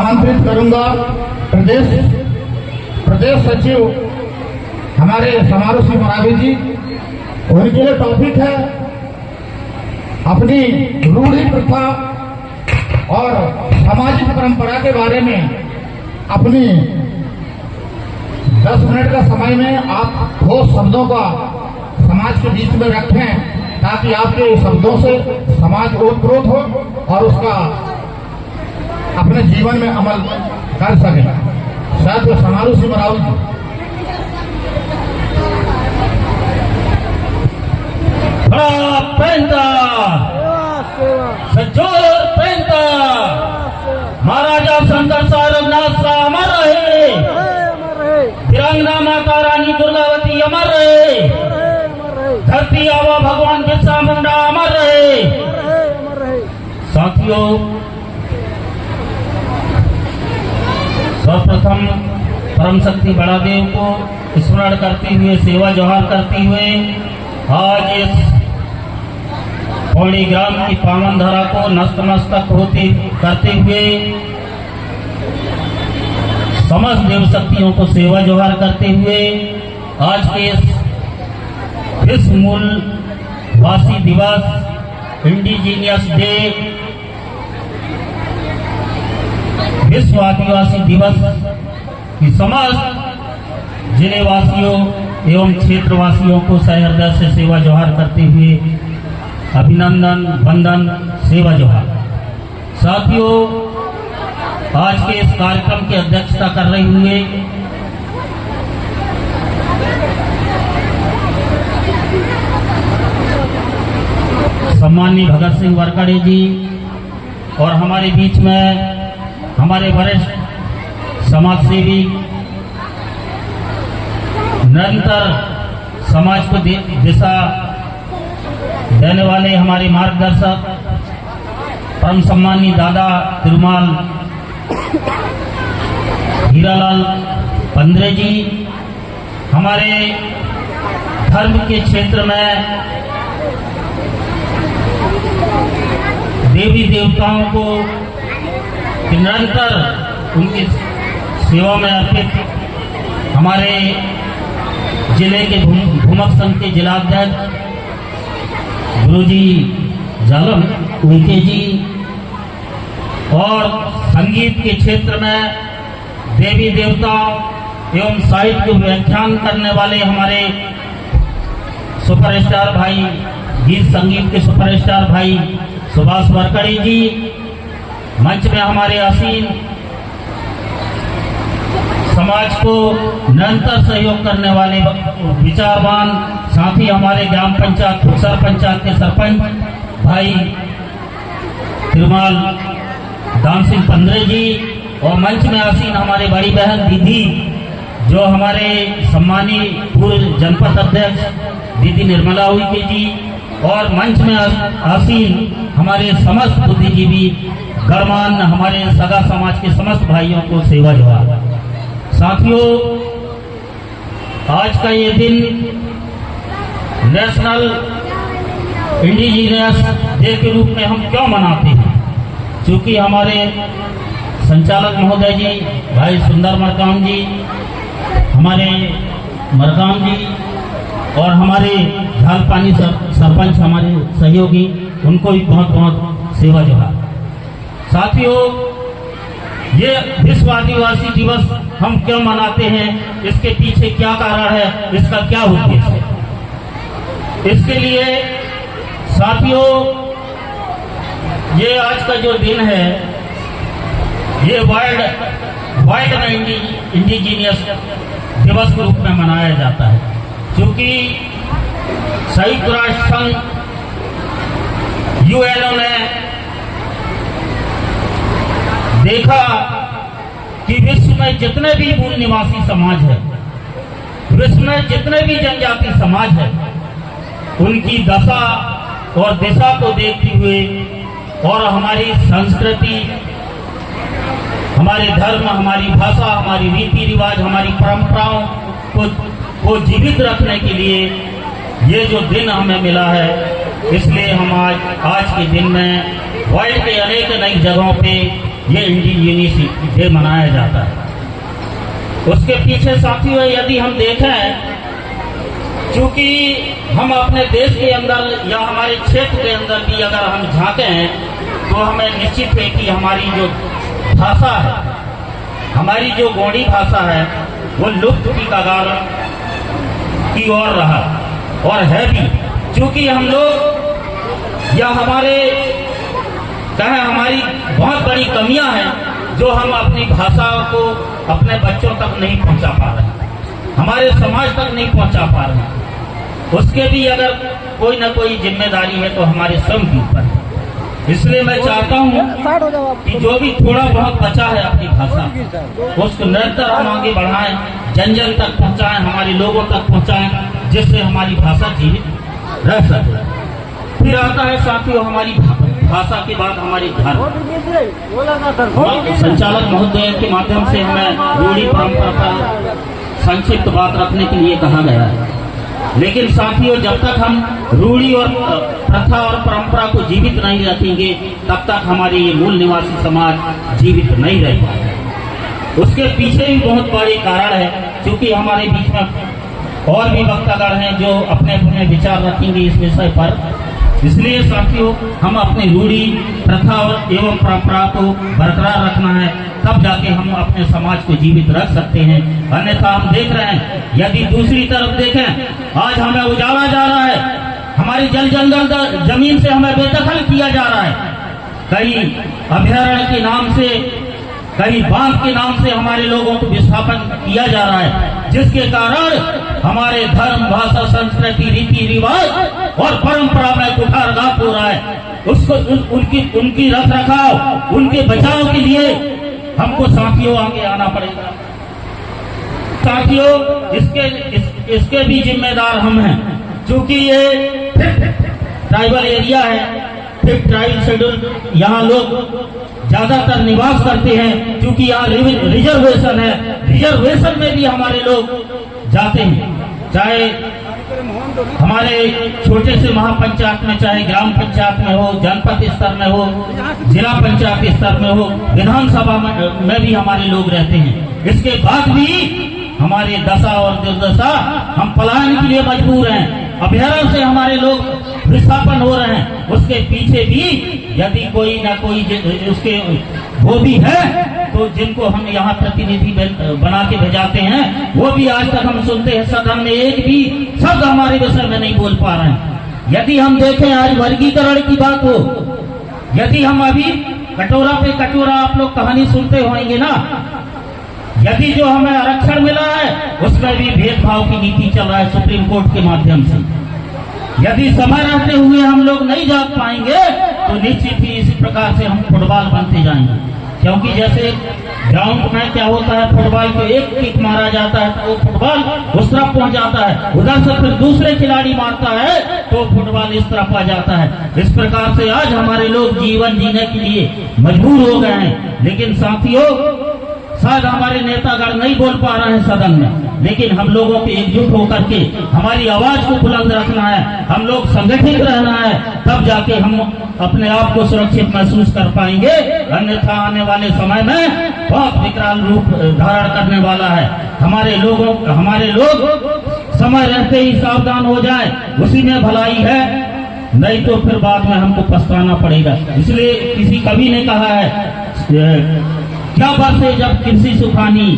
आमंत्रित करूंगा प्रदेश सचिव हमारे समारोह सिंह मरावी जी। उनके लिए टॉपिक है अपनी रूढ़ी प्रथा और सामाजिक परंपरा के बारे में। अपनी 10 मिनट का समय में आप ठोस शब्दों का समाज के बीच में रखें ताकि आपके शब्दों से समाज ओतप्रोत हो और उसका अपने जीवन में अमल कर सके। शायद समारोह सिंह मरावी जी। बड़ा पैंता सजोर पैंता महाराजा शंकर शाह रघुनाथ शाह अमर रहे, तिरंगा माता रानी दुर्गावती अमर रहे, धरती आवा भगवान बिरसा मुंडा अमर रहे। साथियों, सर्वप्रथम परम शक्ति बड़ा देव को स्मरण करते हुए, सेवा जोहार करते हुए आज इस पौड़ी ग्राम की पावन धरा को नतमस्तक होते करते हुए समस्त देव शक्तियों को सेवा जोहार करते हुए आज के इस विश्व मूल वासी दिवस इंडिजीनियस डे, विश्व आदिवासी दिवस की समस्त जिले वासियों एवं क्षेत्रवासियों को सहृदय से सेवा जोहार करते हुए अभिनंदन, वंदन, सेवा जोहार। साथियों, आज के इस कार्यक्रम की अध्यक्षता कर रहे हुए सम्माननीय भगत सिंह वरकड़े जी और हमारे बीच में हमारे वरिष्ठ समाजसेवी, निरंतर समाज को दिशा देने वाले हमारे मार्गदर्शक परम सम्माननीय दादा तिरुमाल हीरालाल पंद्रे जी, हमारे धर्म के क्षेत्र में देवी देवताओं को निरंतर उनकी सेवा में अर्पित हमारे जिले के भूमक संघ के जिलाध्यक्ष गुरुजी जालम उइके जी, और संगीत के क्षेत्र में देवी देवता एवं साहित्य व्याख्यान करने वाले हमारे सुपरस्टार भाई, गीत संगीत के सुपरस्टार भाई सुभाष वरकड़े जी, मंच में हमारे असीम समाज को निरंतर सहयोग करने वाले विचारवान साथी हमारे ग्राम पंचायत खुसर पंचायत के सरपंच भाई तिरुमाल दाम सिंह पंद्रे जी, और मंच में आसीन हमारे बड़ी बहन दीदी जो हमारे सम्मानीय पूर्व जनपद अध्यक्ष दीदी निर्मला उइके जी, और मंच में आसीन हमारे समस्त बुद्धिजीवी गणमान्य हमारे सगा समाज के समस्त भाइयों को सेवा जोहार। साथियों, आज का ये दिन नेशनल इंडिजीनियस डे के रूप में हम क्यों मनाते हैं? क्योंकि हमारे संचालक महोदय जी भाई सुंदर मरकाम जी, हमारे मरकाम जी और हमारे झालपानी सरपंच हमारे सहयोगी, उनको भी बहुत बहुत सेवा जोहार। साथियों, ये विश्व आदिवासी दिवस हम क्यों मनाते हैं, इसके पीछे क्या कारण है, इसका क्या उद्देश्य है? इसके लिए साथियों, ये आज का जो दिन है ये वर्ल्ड में इंडिजीनियस दिवस के रूप में मनाया जाता है, क्योंकि संयुक्त राष्ट्र संघ यूएनओ ने देखा कि विश्व में जितने भी मूल निवासी समाज है, विश्व में जितने भी जनजाति समाज है, उनकी दशा और दिशा को देखते हुए और हमारी संस्कृति, हमारे धर्म, हमारी भाषा, हमारी रीति रिवाज, हमारी परंपराओं को जीवित रखने के लिए ये जो दिन हमें मिला है, इसलिए हम आज के दिन में वर्ल्ड के अनेक जगहों पे ये इंडिजिनियस डे मनाया जाता है। उसके पीछे साथियों यदि हम देखें, चूंकि हम अपने देश के अंदर या हमारे क्षेत्र के अंदर भी अगर हम झांकें तो हमें निश्चित है कि हमारी जो भाषा है, हमारी जो गोंडी भाषा है, वो लुप्त की कगार की ओर रहा और है भी। चूंकि हम लोग या हमारे कहें हमारी बहुत बड़ी कमियां हैं जो हम अपनी भाषा को अपने बच्चों तक नहीं पहुंचा पा रहे, हमारे समाज तक नहीं पहुंचा पा रहे। उसके भी अगर कोई ना कोई जिम्मेदारी है तो हमारे स्वयं के ऊपर है। इसलिए मैं चाहता हूं कि जो भी थोड़ा बहुत बचा है अपनी भाषा, उसको निरंतर हम आगे बढ़ाएं, जन जन तक पहुंचाएं, हमारे लोगों तक पहुंचाएं, जिससे हमारी भाषा जीवित रह सके। फिर आता है साथियों हमारी भाषा के बाद हमारी धर्म। संचालक महोदय के माध्यम से हमें रूढ़ी परंपरा पर संक्षिप्त बात रखने के लिए कहा गया है, लेकिन साथियों जब तक हम रूढ़ी और प्रथा और परंपरा को जीवित नहीं रखेंगे तब तक हमारे ये मूल निवासी समाज जीवित नहीं रह पाएगा। उसके पीछे भी बहुत बड़े कारण है, क्योंकि हमारे बीच में और भी वक्तागण हैं जो अपने अपने विचार रखेंगे इस विषय पर। इसलिए साथियों हम अपनी रूढ़ी प्रथा एवं परंपरा को बरकरार रखना है, तब जाके हम अपने समाज को जीवित रख सकते हैं। अन्यथा हम देख रहे हैं, यदि दूसरी तरफ देखें, आज हमें उजाड़ा जा रहा है, हमारी जल जंगल जमीन से हमें बेदखल किया जा रहा है, कहीं अभयारण्य के नाम से, कहीं बांध के नाम से हमारे लोगों को विस्थापन किया जा रहा है, जिसके कारण हमारे धर्म, भाषा, संस्कृति, रीति रिवाज और परंपरा में कुठाराघात हो रहा है। उसको उनकी रख रखाव, उनके बचाव के लिए हमको साथियों आगे आना पड़ेगा। साथियों इसके भी जिम्मेदार हम हैं, क्योंकि ये ट्राइबल एरिया है, फिर ट्राइबल शेड्यूल, यहाँ लोग ज्यादातर निवास करते हैं। क्योंकि यहाँ रिजर्वेशन है, रिजर्वेशन में भी हमारे लोग जाते हैं, चाहे हमारे छोटे से महापंचायत में, चाहे ग्राम पंचायत में हो, जनपद स्तर में हो, जिला पंचायत स्तर में हो, विधानसभा में भी हमारे लोग रहते हैं। इसके बाद भी हमारे दशा और दुर्दशा, हम पलायन के लिए मजबूर हैं, अभयारण्य से हमारे लोग विस्थापन हो रहे हैं। उसके पीछे भी यदि कोई ना कोई उसके वो भी है, तो जिनको हम यहाँ प्रतिनिधि बना के भेजाते हैं, वो भी आज तक हम सुनते हैं सदन में एक भी शब्द हमारे विषय में नहीं बोल पा रहे हैं। यदि हम देखें आज वर्गीकरण की बात हो, यदि हम अभी कटोरा पे कटोरा आप लोग कहानी सुनते होंगे ना, यदि जो हमें आरक्षण मिला है उसमें भी भेदभाव की नीति चल रहा है सुप्रीम कोर्ट के माध्यम से। यदि समय रहते हुए हम लोग नहीं जाग पाएंगे तो निश्चित ही इसी प्रकार से हम फुटबॉल बनते जाएंगे। क्योंकि जैसे ग्राउंड में क्या होता है, फुटबॉल को एक किक मारा जाता है तो फुटबॉल उस तरफ पहुंच जाता है, उधर से फिर दूसरे खिलाड़ी मारता है तो फुटबॉल इस तरफ आ जाता है। इस प्रकार से आज हमारे लोग जीवन जीने के लिए मजबूर हो गए हैं। लेकिन साथियों शायद हमारे नेतागण नहीं बोल पा रहे हैं सदन में, लेकिन हम लोगों को एकजुट होकर के हमारी आवाज को बुलंद रखना है, हम लोग संगठित रहना है, तब जाके हम अपने आप को सुरक्षित महसूस कर पाएंगे। अन्यथा आने वाले समय में बहुत विकराल रूप धारण करने वाला है। हमारे लोग समय रहते ही सावधान हो जाएं, उसी में भलाई है, नहीं तो फिर बाद में हमको पछताना पड़ेगा। इसलिए किसी कवि ने कहा है, क्या बरसे जब कृषि सुखानी,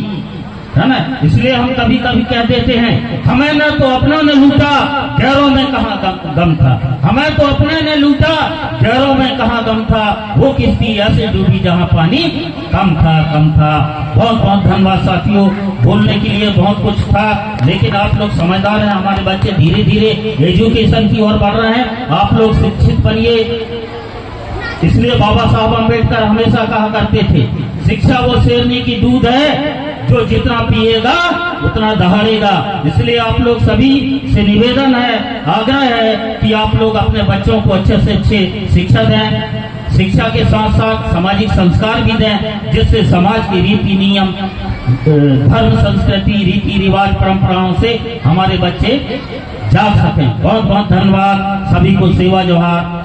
है ना। इसलिए हम कभी कभी कह देते हैं, हमें न तो अपनों ने लूटा, गैरों में कहाँ गम था। हमें तो अपने ने लूटा, गैरों में कहाँ गम था। वो किस्ती ऐसे डूबी जहाँ पानी कम था। बहुत बहुत धन्यवाद साथियों। बोलने के लिए बहुत कुछ था, लेकिन आप लोग समझदार हैं, हमारे बच्चे धीरे धीरे एजुकेशन की ओर बढ़ रहे हैं। आप लोग शिक्षित बनिए। इसलिए बाबा साहब अम्बेडकर हमेशा कहा करते थे, शिक्षा वो शेरनी की दूध है, जो जितना पिएगा उतना दहाड़ेगा। इसलिए आप लोग सभी से निवेदन है, आग्रह है कि आप लोग अपने बच्चों को अच्छे से अच्छे शिक्षा दें, शिक्षा के साथ साथ सामाजिक संस्कार भी दें, जिससे समाज के रीति नियम, धर्म, संस्कृति, रीति रिवाज, परंपराओं से हमारे बच्चे जाग सकें। बहुत बहुत धन्यवाद सभी को। सेवा जोहार।